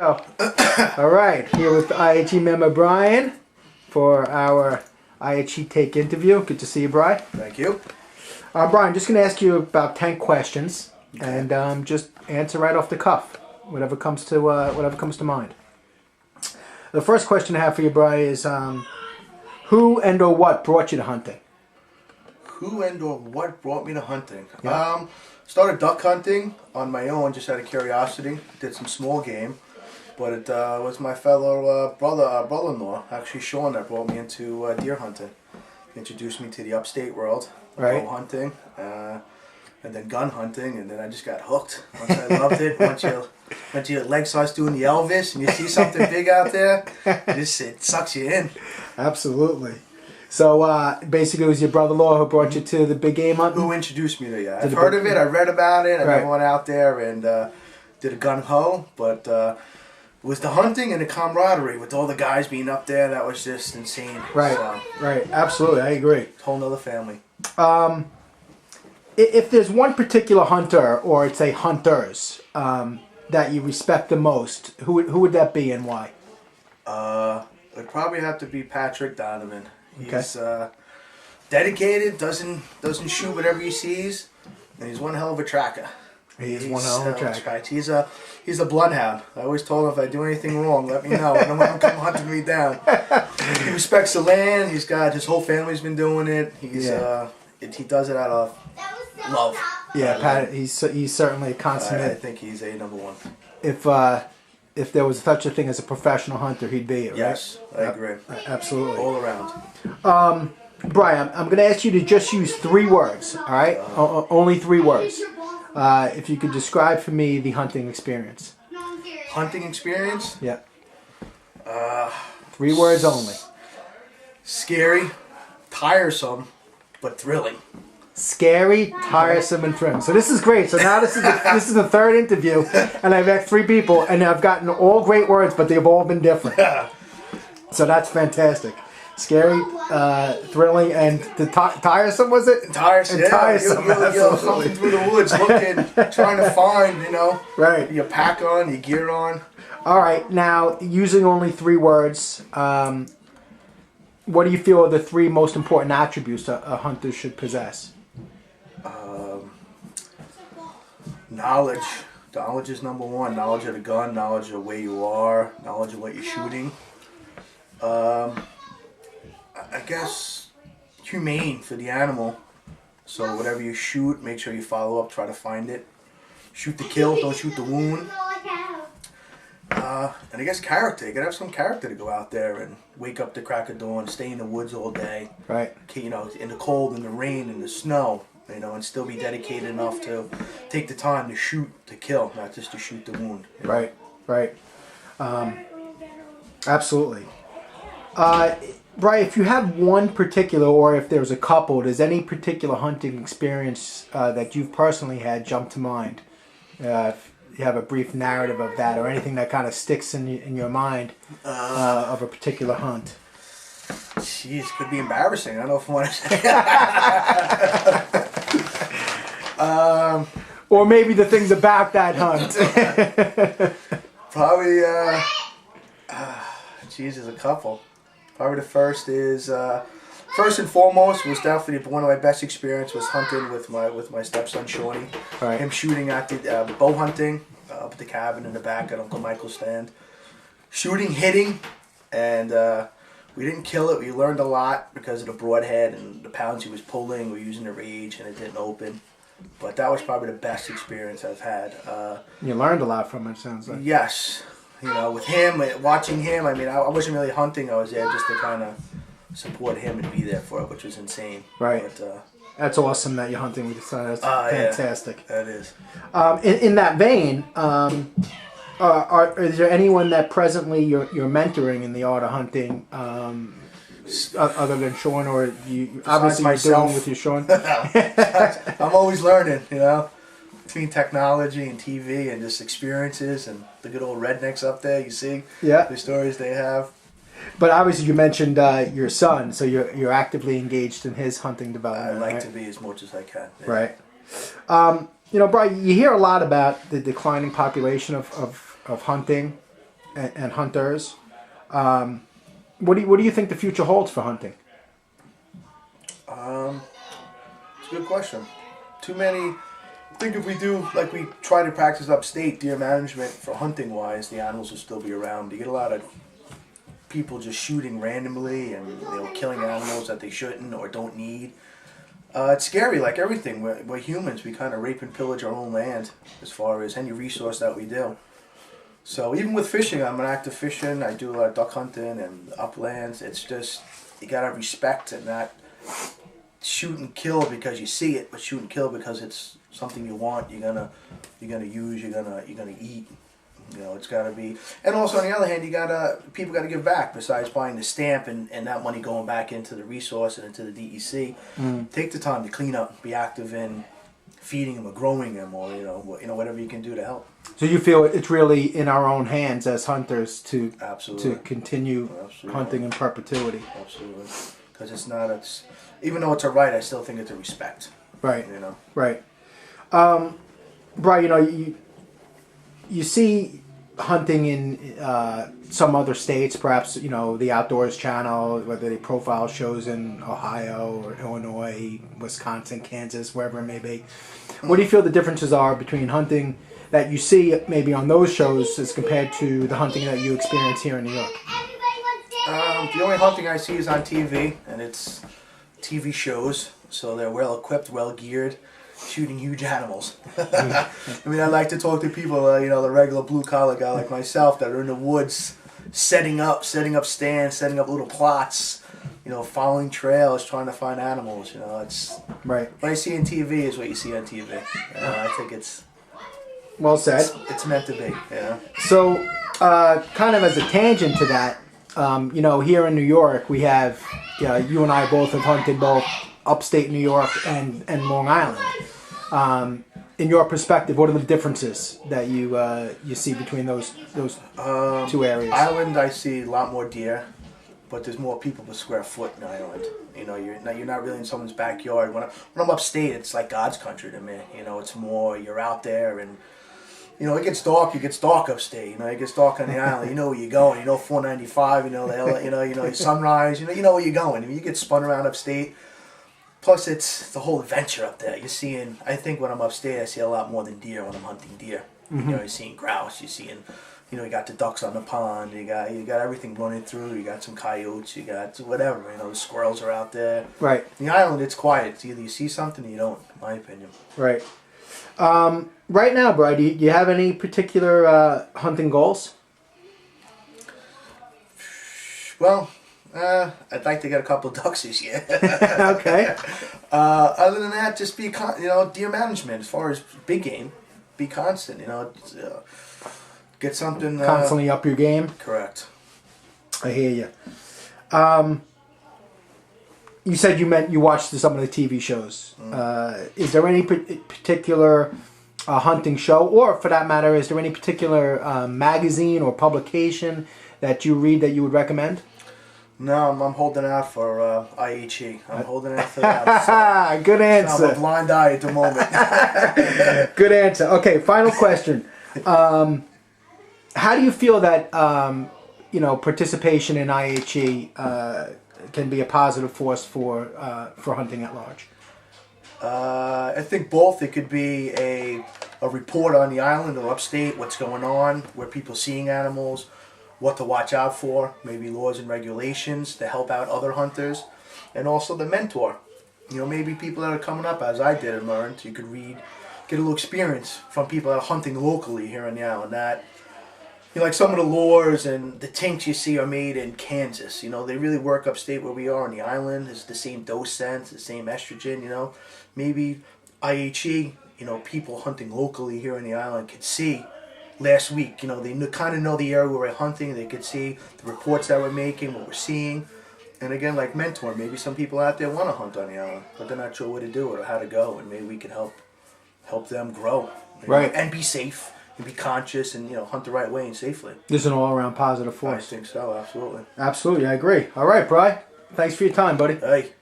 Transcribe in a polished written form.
Oh. All right, here with the IHE member Brian for our IHE Take interview. Good to see you, Brian. Thank you. Brian, just going to ask you about 10 questions, and just answer right off the cuff, whatever comes to mind. The first question I have for you, Brian, is who and or what brought you to hunting? Who and or what brought me to hunting? Yeah. Started duck hunting on my own, just out of curiosity. Did some small game, but it was my fellow brother-in-law, actually Sean, that brought me into deer hunting. Introduced me to the upstate world, bow hunting, and then gun hunting, and then I just got hooked. Once I loved it, once your leg starts doing the Elvis, and you see something big out there, it sucks you in. Absolutely. So basically, it was your brother-in-law who brought you to the big game hunting? Who introduced me to it? I've heard of it. I read about it. I never went out there and did a gun-ho, but it was the hunting and the camaraderie with all the guys being up there. That was just insane. Right, right. Absolutely, I agree. Whole nother family. If there's one particular hunter, or say hunters, that you respect the most, who would that be and why? It'd probably have to be Patrick Donovan. He's dedicated, doesn't shoot whatever he sees, and he's one hell of a tracker. He's one hell of a tracker. Right. He's a bloodhound. I always told him if I do anything wrong, let me know. I don't want him to come hunting me down. He respects the land. He's got his whole family's been doing it. He does it out of love. Yeah, Pat. He's certainly a consummate. I think he's a number one. If there was such a thing as a professional hunter, he'd be it, right? Yes, I agree. Absolutely. All around. Brian, I'm going to ask you to just use 3 words, all right? Only 3 words. If you could describe for me the hunting experience. Hunting experience? Yeah. 3 words only. Scary, tiresome, but thrilling. Scary, tiresome, and thrilling. So this is great. So now this is the 3rd interview, and I've asked 3 people, and I've gotten all great words, but they've all been different. So that's fantastic. Scary, thrilling, and the tiresome, was it? Tiresome. And tiresome. You're hunting through the woods, looking, trying to find, right. Your pack on, your gear on. All right. Now, using only 3 words, what do you feel are the 3 most important attributes a hunter should possess? Knowledge. Knowledge is number 1. Knowledge of the gun, knowledge of where you are, knowledge of what you're shooting. I guess humane for the animal. So whatever you shoot, make sure you follow up, try to find it. Shoot the kill, don't shoot the wound. And I guess character. You gotta have some character to go out there and wake up the crack of dawn, stay in the woods all day. Right. In the cold, in the rain, in the snow. And still be dedicated enough to take the time to shoot, to kill, not just to shoot the wound. Right, right. Absolutely. Brian, if you have one particular, or if there's a couple, does any particular hunting experience that you've personally had jump to mind? If you have a brief narrative of that, or anything that kind of sticks in your mind of a particular hunt. Jeez, could be embarrassing. I don't know if I want to say. Or maybe the things about that hunt. Probably, there's a couple. Probably the first is, first and foremost, was definitely one of my best experiences was hunting with my stepson Shorty. Right. Him shooting at the bow hunting up at the cabin in the back at Uncle Michael's stand. Shooting, hitting, and we didn't kill it. We learned a lot because of the broadhead and the pounds he was pulling. We were using the rage and it didn't open. But that was probably the best experience I've had. You learned a lot from it, sounds like. Yes. With him, watching him, I wasn't really hunting. I was there just to kind of support him and be there for it, which was insane. Right. But, that's awesome that you're hunting with your son. That's fantastic. Yeah, that is. In that vein, is there anyone that presently you're mentoring in the art of hunting, other than Sean, or you obviously you're doing with your Sean? I'm always learning, between technology and TV and just experiences and the good old rednecks up there. You see, the stories they have. But obviously, you mentioned your son, so you're actively engaged in his hunting development. I like to be as much as I can. Yeah. Right. Brian, you hear a lot about the declining population of hunting. and hunters. What do you think the future holds for hunting? It's a good question. Too many. I think if we do, like we try to practice upstate deer management for hunting wise, the animals will still be around. You get a lot of people just shooting randomly and killing animals that they shouldn't or don't need. It's scary, like everything. We're humans. We kind of rape and pillage our own land as far as any resource that we do. So even with fishing, I'm an active fishing. I do a lot of duck hunting and uplands. It's just you gotta respect and not shoot and kill because you see it, but shoot and kill because it's something you want. You're gonna use. You're gonna eat. It's gotta be. And also on the other hand, people gotta give back. Besides buying the stamp and that money going back into the resource and into the DEC, take the time to clean up, be active in feeding them or growing them or whatever you can do to help. So you feel it's really in our own hands as hunters to Absolutely. to continue hunting in perpetuity. Absolutely, because it's even though it's a right, I still think it's a respect. Right. Right. Brian, you see hunting in some other states, perhaps the Outdoors Channel, whether they profile shows in Ohio or Illinois, Wisconsin, Kansas, wherever it may be. What do you feel the differences are between hunting that you see maybe on those shows as compared to the hunting that you experience here in New York? The only hunting I see is on TV, and it's TV shows, so they're well equipped, well geared, shooting huge animals. I mean, I like to talk to people, the regular blue collar guy like myself that are in the woods, setting up stands, setting up little plots, following trails, trying to find animals. It's right. What I see on TV is what you see on TV. I think it's well said. It's meant to be. So, kind of as a tangent to that, here in New York, we have, you and I both have hunted both upstate New York and Long Island. In your perspective, what are the differences that you see between those two areas? Island, I see a lot more deer, but there's more people per square foot in Island. You're not really in someone's backyard. When I'm upstate, it's like God's country to me. It's more you're out there and. It gets dark. It gets dark upstate. It gets dark on the island. You know where you're going. 495. The Sunrise. You know where you're going. You get spun around upstate. Plus, it's the whole adventure up there. You're seeing. I think when I'm upstate, I see a lot more than deer when I'm hunting deer. Mm-hmm. You're seeing grouse. You're seeing. You got the ducks on the pond. You got everything running through. You got some coyotes. You got whatever. The squirrels are out there. Right. The island, it's quiet. It's either you see something or you don't. In my opinion. Right. Right now, Brian, do you have any particular hunting goals? Well, I'd like to get a couple of ducks this year. Okay. Other than that, just be deer management as far as big game. Be constant. Get something. Constantly up your game. Correct. I hear you. You said you watched some of the TV shows. Is there any particular hunting show, or for that matter, is there any particular magazine or publication that you read that you would recommend? No, I'm holding out for IHE. I'm holding out for that. So, good answer. I'm a blind eye at the moment. Good answer. Okay, final question. How do you feel that participation in IHE can be a positive force for hunting at large? I think both. It could be a report on the island or upstate, what's going on, where people seeing animals, what to watch out for, maybe laws and regulations to help out other hunters, and also the mentor. Maybe people that are coming up as I did and learned. You could read, get a little experience from people that are hunting locally here on the island. That like some of the lures and the tinks you see are made in Kansas. They really work upstate where we are on the island. It's the same dose sense, the same estrogen. Maybe IHE, people hunting locally here on the island could see last week. They kind of know the area where we're hunting. They could see the reports that we're making, what we're seeing. And again, like mentor, maybe some people out there want to hunt on the island, but they're not sure where to do it or how to go. And maybe we can help them grow. Right. And be safe. And be conscious and hunt the right way and safely. This is an all-around positive force. I think so, absolutely. Absolutely, I agree. All right, Bri. Thanks for your time, buddy. Hey.